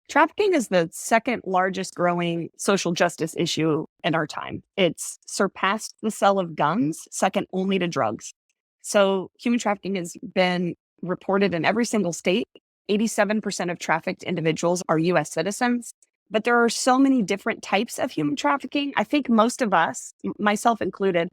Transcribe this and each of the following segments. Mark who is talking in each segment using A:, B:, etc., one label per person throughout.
A: Trafficking is the second largest growing social justice issue in our time. It's surpassed the sale of guns, second only to drugs. So human trafficking has been reported in every single state. 87% of trafficked individuals are US citizens. But there are so many different types of human trafficking. I think most of us, myself included,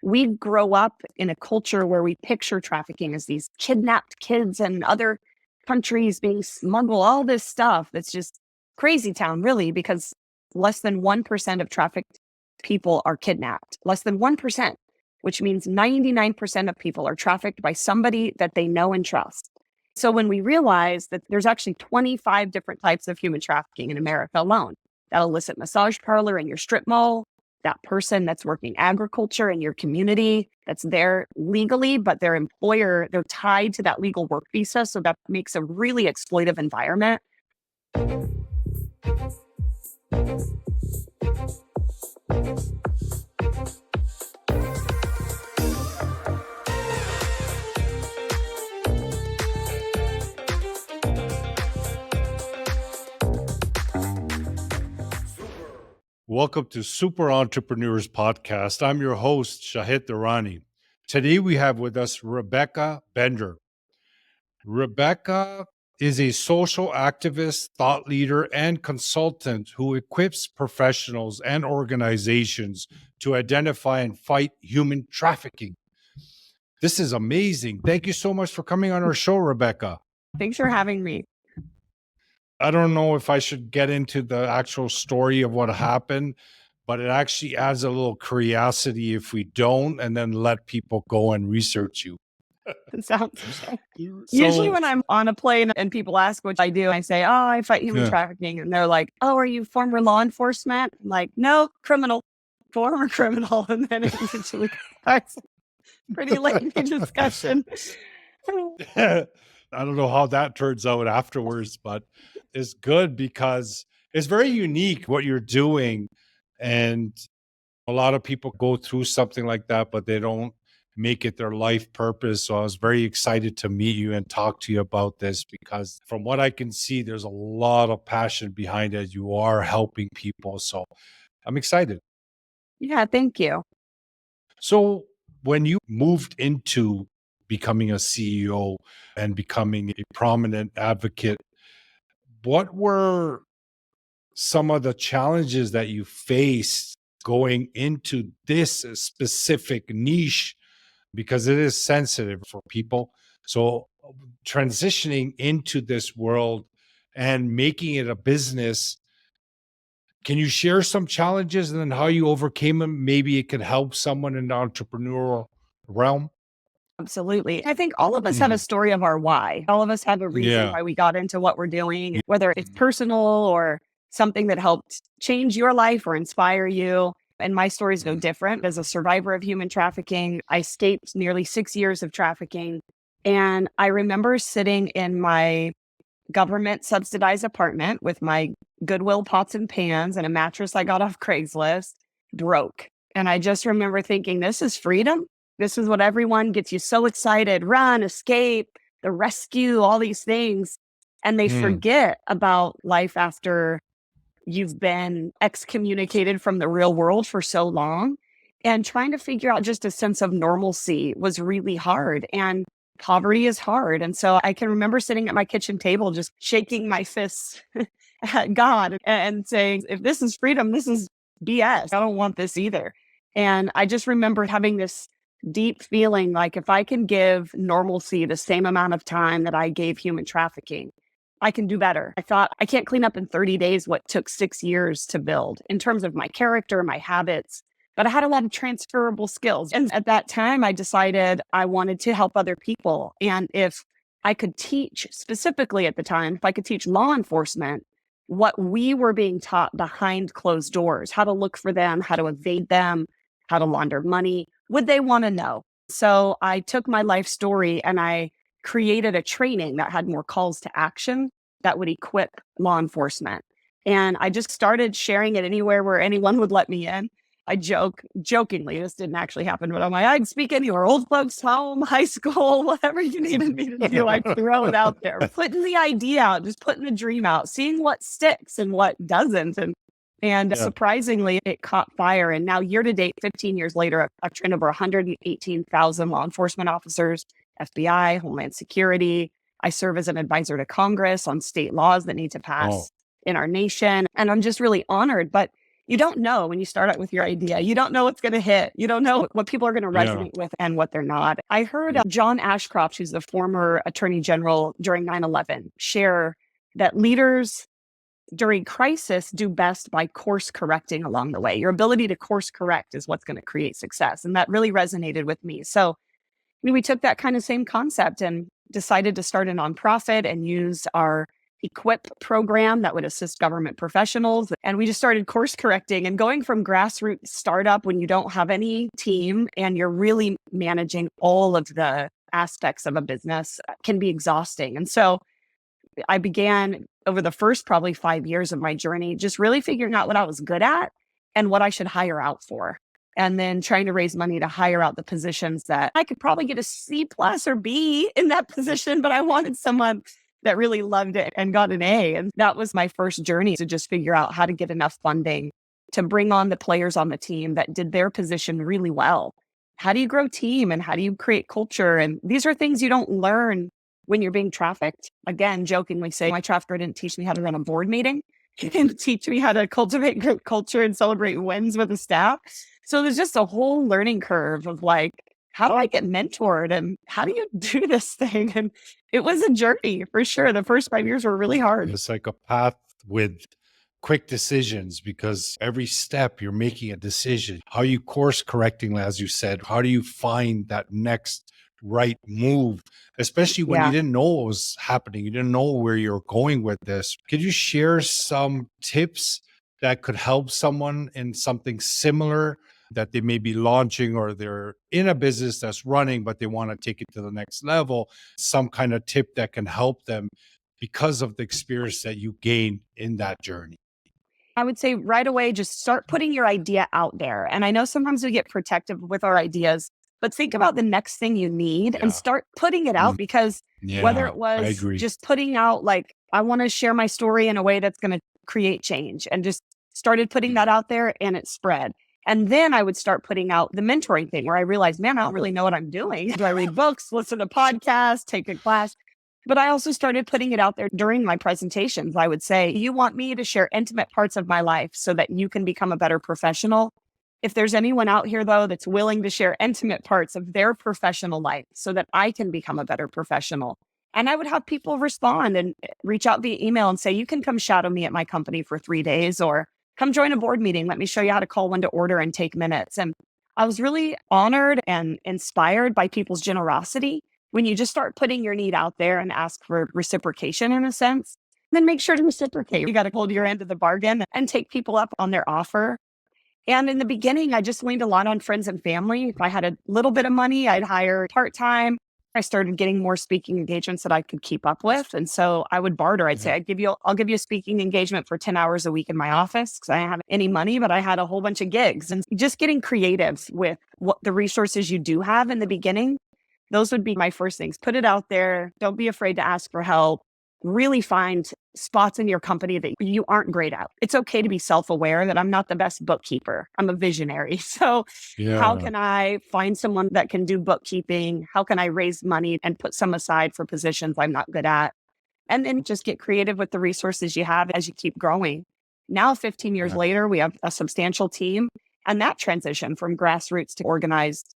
A: we grow up in a culture where we picture trafficking as these kidnapped kids and other countries being smuggled, all this stuff that's just crazy town, really, because less than 1% of trafficked people are kidnapped. Less than 1%, which means 99% of people are trafficked by somebody that they know and trust. So when we realize that there's actually 25 different types of human trafficking in America alone, that illicit massage parlor in your strip mall, that person that's working agriculture in your community that's there legally, but their employer, they're tied to that legal work visa. So that makes a really exploitive environment.
B: Welcome to Super Entrepreneurs Podcast. I'm your host, Shahid Durrani. Today we have with us Rebecca Bender. Rebecca is a social activist, thought leader, and consultant who equips professionals and organizations to identify and fight human trafficking. This is amazing. Thank you so much for coming on our show, Rebecca.
A: Thanks for having me.
B: I don't know if I should get into the actual story of what happened, but it actually adds a little curiosity if we don't, and then let people go and research you.
A: Usually when I'm on a plane and people ask what I do, I say, oh, I fight human trafficking. And they're like, oh, are you former law enforcement? I'm like, no, former criminal. And then it usually starts pretty lengthy discussion.
B: I don't know how that turns out afterwards, but it's good because it's very unique what you're doing. And a lot of people go through something like that, but they don't make it their life purpose. So I was very excited to meet you and talk to you about this because from what I can see, there's a lot of passion behind it. You are helping people. So I'm excited.
A: Yeah, thank you.
B: So when you moved into becoming a CEO and becoming a prominent advocate, what were some of the challenges that you faced going into this specific niche? Because it is sensitive for people. So transitioning into this world and making it a business, can you share some challenges and then how you overcame them? Maybe it could help someone in the entrepreneurial realm.
A: Absolutely. I think all of us have a story of our why. All of us have a reason why we got into what we're doing, whether it's personal or something that helped change your life or inspire you. And my story is no different. As a survivor of human trafficking, I escaped nearly 6 years of trafficking. And I remember sitting in my government subsidized apartment with my Goodwill pots and pans and a mattress I got off Craigslist, broke. And I just remember thinking, this is freedom. This is what everyone gets you so excited, run, escape, the rescue, all these things. And they forget about life after you've been excommunicated from the real world for so long. And trying to figure out just a sense of normalcy was really hard. And poverty is hard. And so I can remember sitting at my kitchen table, just shaking my fists at God and saying, if this is freedom, this is BS. I don't want this either. And I just remember having this deep feeling like if I can give normalcy the same amount of time that I gave human trafficking, I can do better. I thought I can't clean up in 30 days what took 6 years to build in terms of my character, my habits, but I had a lot of transferable skills. And at that time, I decided I wanted to help other people. And if I could teach, specifically at the time, if I could teach law enforcement what we were being taught behind closed doors, how to look for them, how to evade them, how to launder money, would they want to know? So I took my life story and I created a training that had more calls to action that would equip law enforcement. And I just started sharing it anywhere where anyone would let me in. I jokingly, this didn't actually happen, but I'm like, I'd speak anywhere, old folks home, high school, whatever you needed me to do, I'd throw it out there, putting the idea out, just putting the dream out, seeing what sticks and what doesn't. And surprisingly, it caught fire. And now year to date, 15 years later, I've trained over 118,000 law enforcement officers, FBI, Homeland Security. I serve as an advisor to Congress on state laws that need to pass in our nation. And I'm just really honored. But you don't know when you start out with your idea. You don't know what's going to hit. You don't know what people are going to resonate with and what they're not. I heard John Ashcroft, who's the former attorney general during 9/11, share that leaders during crisis do best by course correcting along the way. Your ability to course correct is what's going to create success. And that really resonated with me. So we took that kind of same concept and decided to start a nonprofit and use our Equip program that would assist government professionals. And we just started course correcting and going from grassroots startup when you don't have any team and you're really managing all of the aspects of a business can be exhausting. And so I began over the first probably 5 years of my journey, just really figuring out what I was good at and what I should hire out for. And then trying to raise money to hire out the positions that I could probably get a C plus or B in that position, but I wanted someone that really loved it and got an A. And that was my first journey to just figure out how to get enough funding to bring on the players on the team that did their position really well. How do you grow team and how do you create culture? And these are things you don't learn when you're being trafficked. Again, jokingly say, my trafficker didn't teach me how to run a board meeting. He didn't teach me how to cultivate group culture and celebrate wins with the staff. So there's just a whole learning curve of like, how do I get mentored and how do you do this thing? And it was a journey for sure. The first 5 years were really hard.
B: It's like a path with quick decisions because every step you're making a decision. How are you course correcting, as you said? How do you find that next right move, especially when you didn't know what was happening? You didn't know where you're going with this. Could you share some tips that could help someone in something similar that they may be launching, or they're in a business that's running, but they want to take it to the next level? Some kind of tip that can help them because of the experience that you gained in that journey?
A: I would say right away, just start putting your idea out there. And I know sometimes we get protective with our ideas, but think about the next thing you need and start putting it out, because whether it was just putting out like, I want to share my story in a way that's going to create change, and just started putting that out there and it spread. And then I would start putting out the mentoring thing where I realized, man, I don't really know what I'm doing. Do I read books, listen to podcasts, take a class? But I also started putting it out there during my presentations. I would say, you want me to share intimate parts of my life so that you can become a better professional. If there's anyone out here, though, that's willing to share intimate parts of their professional life so that I can become a better professional. And I would have people respond and reach out via email and say, you can come shadow me at my company for 3 days, or come join a board meeting. Let me show you how to call one to order and take minutes. And I was really honored and inspired by people's generosity. When you just start putting your need out there and ask for reciprocation in a sense, then make sure to reciprocate. You got to hold your end of the bargain and take people up on their offer. And in the beginning, I just leaned a lot on friends and family. If I had a little bit of money, I'd hire part-time. I started getting more speaking engagements that I could keep up with. And so I would barter. I'd say, I'll give you a speaking engagement for 10 hours a week in my office because I didn't have any money, but I had a whole bunch of gigs. And just getting creative with what the resources you do have in the beginning. Those would be my first things. Put it out there. Don't be afraid to ask for help. Really find spots in your company that you aren't great at. It's okay to be self-aware that I'm not the best bookkeeper. I'm a visionary. So how can I find someone that can do bookkeeping? How can I raise money and put some aside for positions I'm not good at? And then just get creative with the resources you have as you keep growing. Now, 15 years later, we have a substantial team. And that transition from grassroots to organized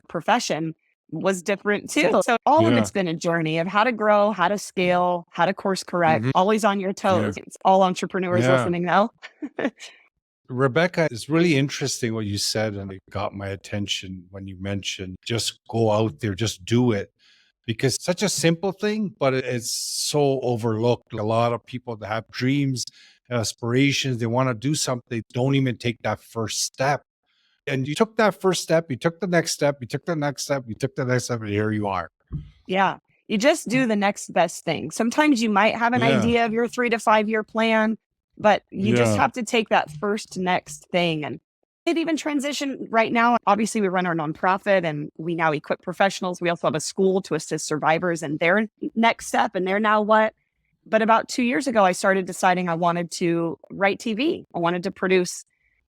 A: profession was different too. So all of it's been a journey of how to grow, how to scale, how to course correct, always on your toes. It's all entrepreneurs listening now.
B: Rebecca, it's really interesting what you said, and it got my attention when you mentioned just go out there, just do it. Because it's such a simple thing, but it's so overlooked. A lot of people that have dreams, aspirations, they want to do something, don't even take that first step. And you took that first step, you took the next step, you took the next step, you took the next step, and here you are.
A: Yeah. You just do the next best thing. Sometimes you might have an idea of your 3 to 5 year plan, but you just have to take that first next thing. And It even transitioned right now. Obviously, we run our nonprofit and we now equip professionals. We also have a school to assist survivors in their next step and their now what. But about 2 years ago, I started deciding I wanted to write TV. I wanted to produce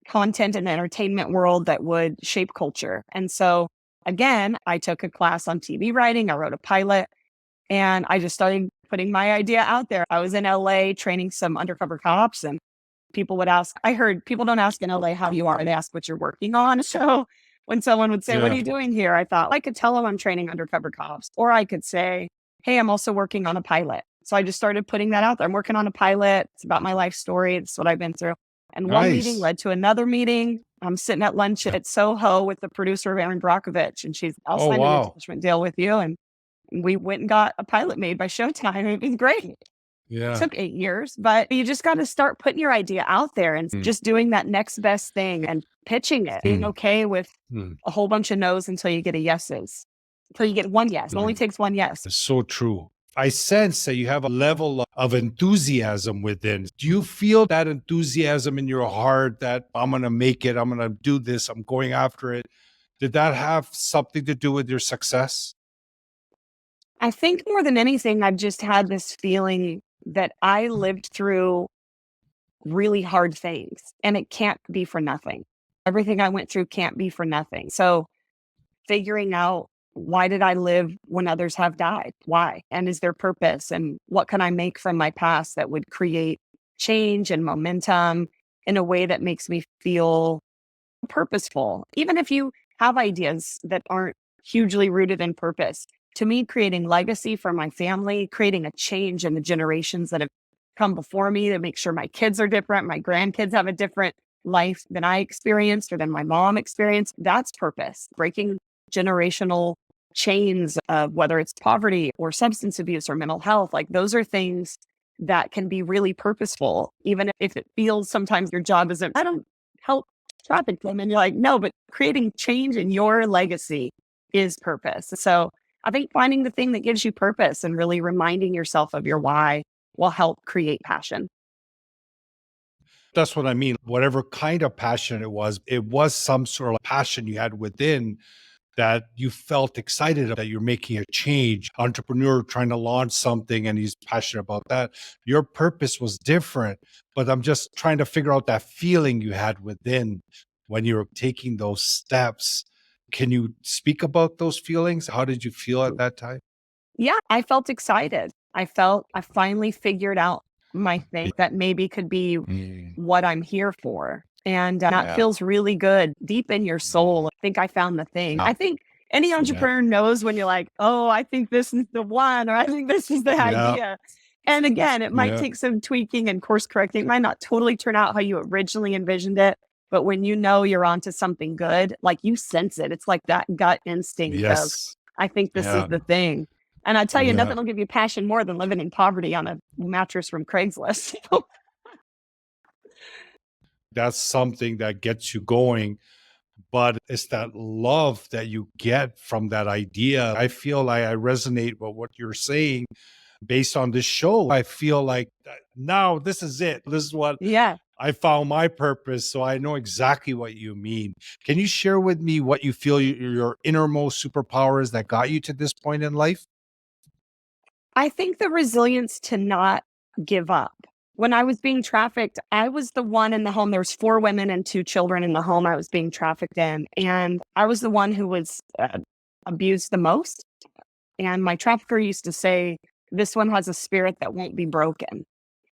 A: content in the entertainment world that would shape culture. And so, again, I took a class on TV writing. I wrote a pilot and I just started putting my idea out there. I was in LA training some undercover cops, and people would ask, I heard people don't ask in LA how you are, they ask what you're working on. So when someone would say, "What are
B: Yeah.
A: you doing here?" I thought I could tell them I'm training undercover cops, or I could say, "Hey, I'm also working on a pilot." So I just started putting that out there. I'm working on a pilot. It's about my life story. It's what I've been through. And one meeting
B: Nice.
A: led to another meeting. I'm sitting at lunch at Soho with the producer of Aaron Brockovich, and I'll
B: Oh,
A: sign an
B: wow.
A: attachment deal with you. And we went and got a pilot made by Showtime. It was great.
B: Yeah.
A: Took 8 years, but you just got to start putting your idea out there and
B: Mm,
A: just doing that next best thing and pitching it, being
B: mm,
A: okay with
B: mm,
A: a whole bunch of no's until you get a yeses, until you get one yes. It only
B: mm.
A: takes one yes.
B: It's so true. I sense that you have a level of enthusiasm within. Do you feel that enthusiasm in your heart that I'm going to make it, I'm going to do this, I'm going after it? Did that have something to do with your success?
A: I think more than anything, I've just had this feeling that I lived through really hard things and it can't be for nothing. Everything I went through can't be for nothing. So figuring out, why did I live when others have died? Why? And is there purpose? And what can I make from my past that would create change and momentum in a way that makes me feel purposeful? Even if you have ideas that aren't hugely rooted in purpose, to me, creating legacy for my family, creating a change in the generations that have come before me to make sure my kids are different, my grandkids have a different life than I experienced or than my mom experienced, that's purpose. Breaking generational chains of whether it's poverty or substance abuse or mental health, like those are things that can be really purposeful, even if it feels sometimes your job isn't, I don't help traffic them. And you're like, no, but creating change in your legacy is purpose. So I think finding the thing that gives you purpose and really reminding yourself of your why will help create passion.
B: That's what I mean. Whatever kind of passion it was some sort of passion you had within that you felt excited that you're making a change, entrepreneur trying to launch something and he's passionate about that. Your purpose was different, but I'm just trying to figure out that feeling you had within when you were taking those steps. Can you speak about those feelings? How did you feel at that time?
A: Yeah, I felt excited. I felt I finally figured out my thing that maybe could be
B: Mm,
A: what I'm here for. And that
B: yeah.
A: feels really good deep in your soul. I think I found the thing. I think any
B: Yeah.
A: entrepreneur knows when you're like, oh, I think this is the one, or I think this is the
B: Yeah.
A: idea. And again, it might
B: Yeah.
A: take some tweaking and course correcting. It might not totally turn out how you originally envisioned it. But when you know you're onto something good, like you sense it. It's like that gut instinct of,
B: Yes.
A: I think this is
B: Yeah.
A: the thing. And I tell you,
B: Yeah.
A: nothing will give you passion more than living in poverty on a mattress from Craigslist.
B: That's something that gets you going, but it's that love that you get from that idea. I feel like I resonate with what you're saying based on this show. I feel like now this is it. This is what
A: Yeah.
B: I found my purpose. So I know exactly what you mean. Can you share with me what you feel your innermost superpowers that got you to this point in life?
A: I think the resilience to not give up. When I was being trafficked, I was the one in the home. There was 4 women and 2 children in the home I was being trafficked in, and I was the one who was abused the most. And my trafficker used to say, "This one has a spirit that won't be broken."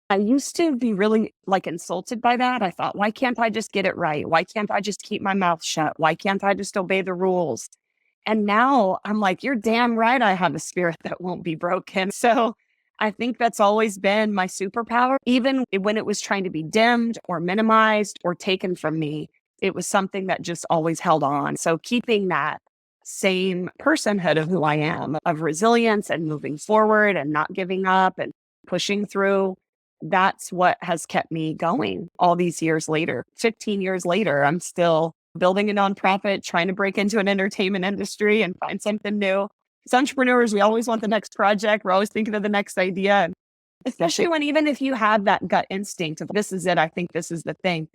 A: I used to be really like insulted by that. I thought, why can't I just get it right? Why can't I just keep my mouth shut? Why can't I just obey the rules? And now I'm like, you're damn right. I have a spirit that won't be broken. So I think that's always been my superpower. Even when it was trying to be dimmed or minimized or taken from me, it was something that just always held on. So keeping that same personhood of who I am, of resilience and moving forward and not giving up and pushing through, that's what has kept me going all these years later. 15 years later, I'm still building a nonprofit, trying to break into an entertainment industry and find something new. As entrepreneurs, we always want the next project. We're always thinking of the next idea. And especially when, even if you have that gut instinct of this is it, I think this is the thing,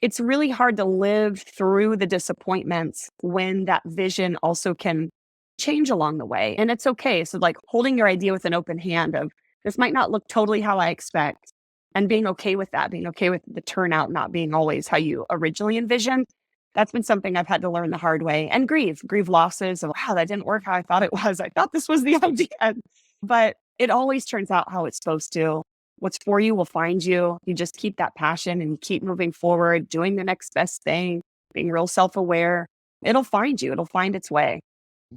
A: it's really hard to live through the disappointments when that vision also can change along the way. And it's okay. So, like holding your idea with an open hand of this might not look totally how I expect, and being okay with that, being okay with the turnout not being always how you originally envisioned. That's been something I've had to learn the hard way and grieve losses of, wow, that didn't work how I thought it was. I thought this was the idea, but it always turns out how it's supposed to. What's for you will find you. You just keep that passion and you keep moving forward, doing the next best thing, being real self-aware. It'll find you. It'll find its way.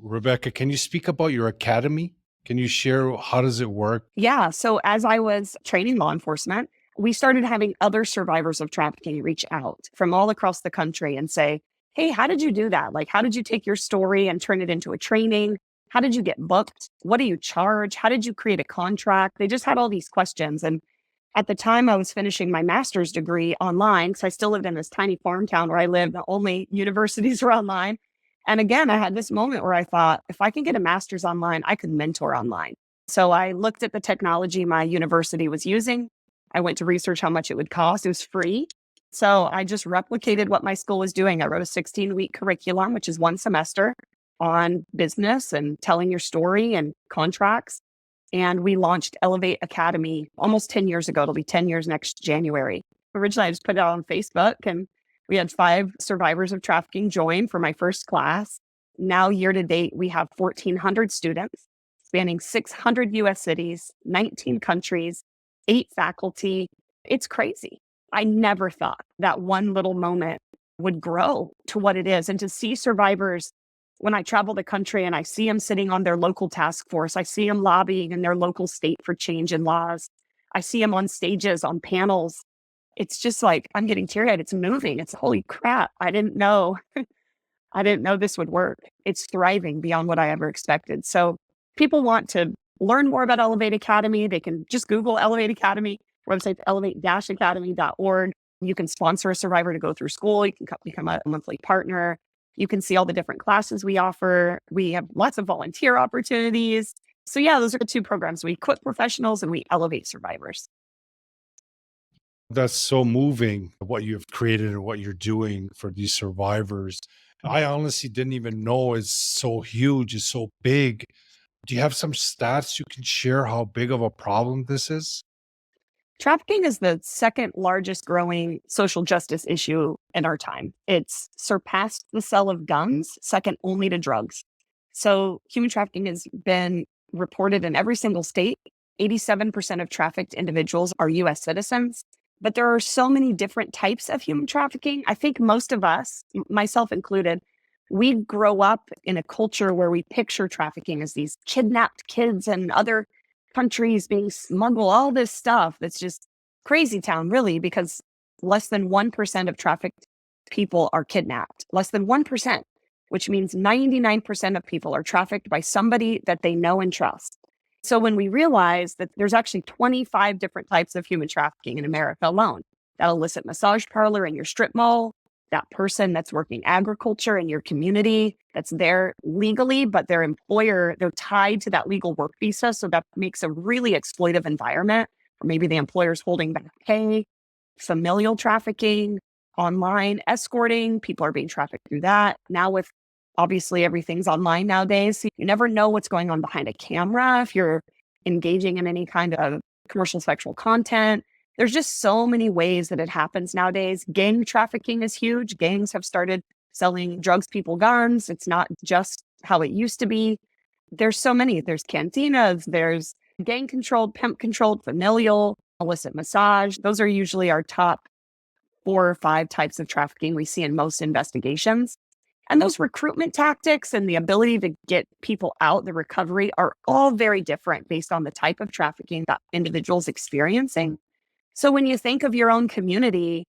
B: Rebecca, can you speak about your academy? Can you share how does it work?
A: Yeah. So as I was training law enforcement, we started having other survivors of trafficking reach out from all across the country and say, hey, how did you do that? Like, how did you take your story and turn it into a training? How did you get booked? What do you charge? How did you create a contract? They just had all these questions. And at the time I was finishing my master's degree online, because I still lived in this tiny farm town where I lived, the only universities were online. And again, I had this moment where I thought, if I can get a master's online, I could mentor online. So I looked at the technology my university was using. I went to research how much it would cost. It was free. So I just replicated what my school was doing. I wrote a 16-week curriculum, which is one semester on business and telling your story and contracts. And we launched Elevate Academy almost 10 years ago. It'll be 10 years next January. Originally, I just put it out on Facebook, and we had 5 survivors of trafficking join for my first class. Now, year to date, we have 1,400 students spanning 600 US cities, 19 countries, 8 faculty. It's crazy. I never thought that one little moment would grow to what it is. And to see survivors, when I travel the country and I see them sitting on their local task force, I see them lobbying in their local state for change in laws. I see them on stages, on panels. It's just like, I'm getting teary eyed. It's moving. It's holy crap. I didn't know. I didn't know this would work. It's thriving beyond what I ever expected. So people want to learn more about Elevate Academy. They can just Google Elevate Academy, website elevate-academy.org. You can sponsor a survivor to go through school. You can become a monthly partner. You can see all the different classes we offer. We have lots of volunteer opportunities. So yeah, those are the 2 programs. We equip professionals and we elevate survivors.
B: That's so moving what you've created and what you're doing for these survivors. I honestly didn't even know it's so huge, it's so big. Do you have some stats you can share how big of a problem this is?
A: Trafficking is the second largest growing social justice issue in our time. It's surpassed the sale of guns, second only to drugs. So human trafficking has been reported in every single state. 87% of trafficked individuals are US citizens. But there are so many different types of human trafficking. I think most of us, myself included, we grow up in a culture where we picture trafficking as these kidnapped kids and other countries being smuggled, all this stuff that's just crazy town, really, because less than 1% of trafficked people are kidnapped. Less than 1%, which means 99% of people are trafficked by somebody that they know and trust. So when we realize that there's actually 25 different types of human trafficking in America alone, that illicit massage parlor in your strip mall, that person that's working agriculture in your community that's there legally, but their employer, they're tied to that legal work visa. So that makes a really exploitive environment. Or maybe the employer's holding back pay, familial trafficking, online escorting, people are being trafficked through that. Now with obviously everything's online nowadays, so you never know what's going on behind a camera if you're engaging in any kind of commercial sexual content. There's just so many ways that it happens nowadays. Gang trafficking is huge. Gangs have started selling drugs, people, guns. It's not just how it used to be. There's so many. There's cantinas, there's gang controlled, pimp controlled, familial, illicit massage. Those are usually our top 4 or 5 types of trafficking we see in most investigations. And those recruitment tactics and the ability to get people out, the recovery, are all very different based on the type of trafficking that individual's experiencing. So when you think of your own community,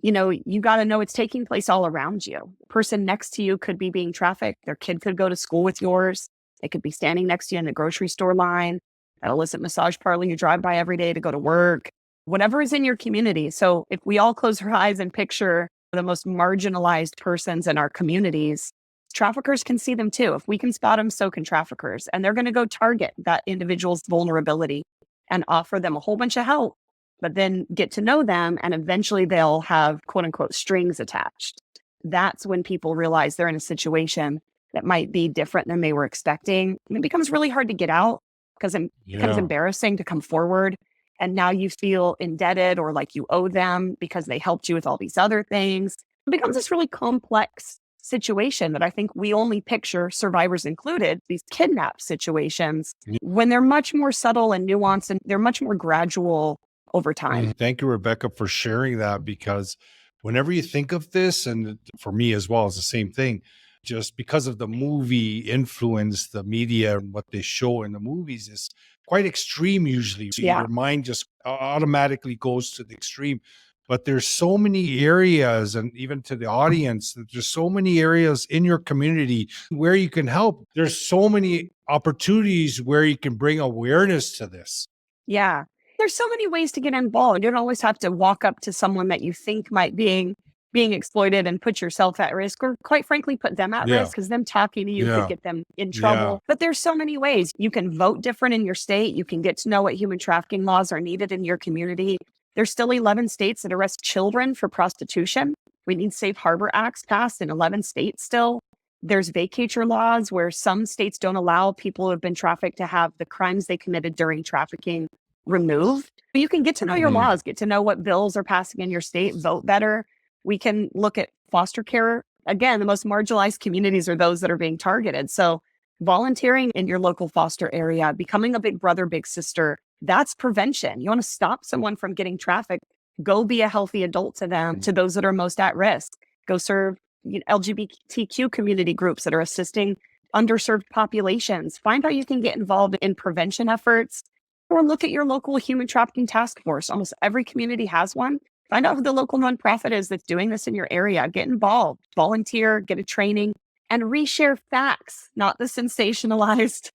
A: you got to know it's taking place all around you. The person next to you could be being trafficked. Their kid could go to school with yours. They could be standing next to you in the grocery store line, at illicit massage parlor you drive by every day to go to work, whatever is in your community. So if we all close our eyes and picture the most marginalized persons in our communities, traffickers can see them too. If we can spot them, so can traffickers. And they're going to go target that individual's vulnerability and offer them a whole bunch of help but then get to know them and eventually they'll have quote unquote strings attached. That's when people realize they're in a situation that might be different than they were expecting. And it becomes really hard to get out because it becomes
B: Yeah.
A: embarrassing to come forward. And now you feel indebted or like you owe them because they helped you with all these other things. It becomes this really complex situation that I think we only picture, survivors included, these kidnap situations, when they're much more subtle and nuanced and they're much more gradual over time.
B: Thank you, Rebecca, for sharing that, because whenever you think of this, and for me as well, it's the same thing, just because of the movie influence, the media and what they show in the movies is quite extreme usually. So
A: Yeah.
B: your mind just automatically goes to the extreme. But there's so many areas, and even to the audience, there's so many areas in your community where you can help. There's so many opportunities where you can bring awareness to this.
A: Yeah. There's so many ways to get involved. You don't always have to walk up to someone that you think might being exploited and put yourself at risk, or quite frankly, put them at
B: Yeah.
A: risk because them talking to you could
B: Yeah.
A: get them in
B: Yeah.
A: trouble. But there's so many ways. You can vote different in your state. You can get to know what human trafficking laws are needed in your community. There's still 11 states that arrest children for prostitution. We need safe harbor acts passed in 11 states still. There's vacatur laws where some states don't allow people who have been trafficked to have the crimes they committed during trafficking removed. You can get to know your laws, get to know what bills are passing in your state, vote better. We can look at foster care. Again, the most marginalized communities are those that are being targeted. So volunteering in your local foster area, becoming a big brother, big sister, that's prevention. You want to stop someone from getting trafficked, go be a healthy adult to them, to those that are most at risk. Go serve LGBTQ community groups that are assisting underserved populations. Find out you can get involved in prevention efforts, or look at your local human trafficking task force. Almost every community has one. Find out who the local nonprofit is that's doing this in your area. Get involved, volunteer, get a training, and reshare facts, not the sensationalized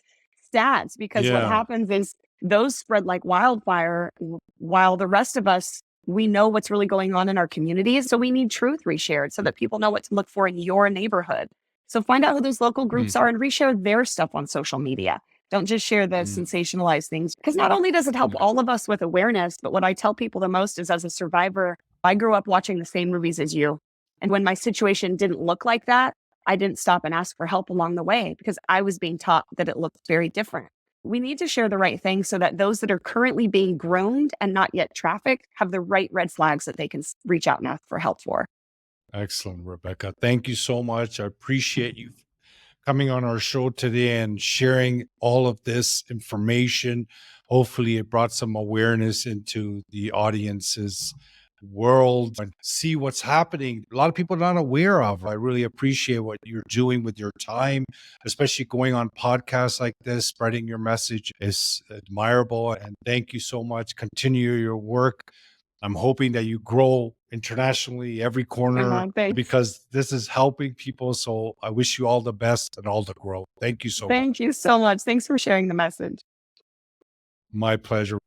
A: stats. Because what
B: Yeah.
A: happens is those spread like wildfire, while the rest of us, we know what's really going on in our communities. So we need truth reshared so that people know what to look for in your neighborhood. So find out who those local groups are and reshare their stuff on social media. Don't just share the sensationalized things, because not only does it help all of us with awareness, but what I tell people the most is, as a survivor, I grew up watching the same movies as you. And when my situation didn't look like that, I didn't stop and ask for help along the way because I was being taught that it looked very different. We need to share the right thing so that those that are currently being groomed and not yet trafficked have the right red flags that they can reach out and ask for help for.
B: Excellent, Rebecca. Thank you so much. I appreciate you coming on our show today and sharing all of this information. Hopefully, it brought some awareness into the audience's world and see what's happening. A lot of people are not aware of. I really appreciate what you're doing with your time, especially going on podcasts like this. Spreading your message is admirable. And thank you so much. Continue your work. I'm hoping that you grow internationally every corner,
A: Thanks.
B: because this is helping people. So I wish you all the best and all the growth. Thank you so much.
A: Thank you so much. Thanks for sharing the message.
B: My pleasure.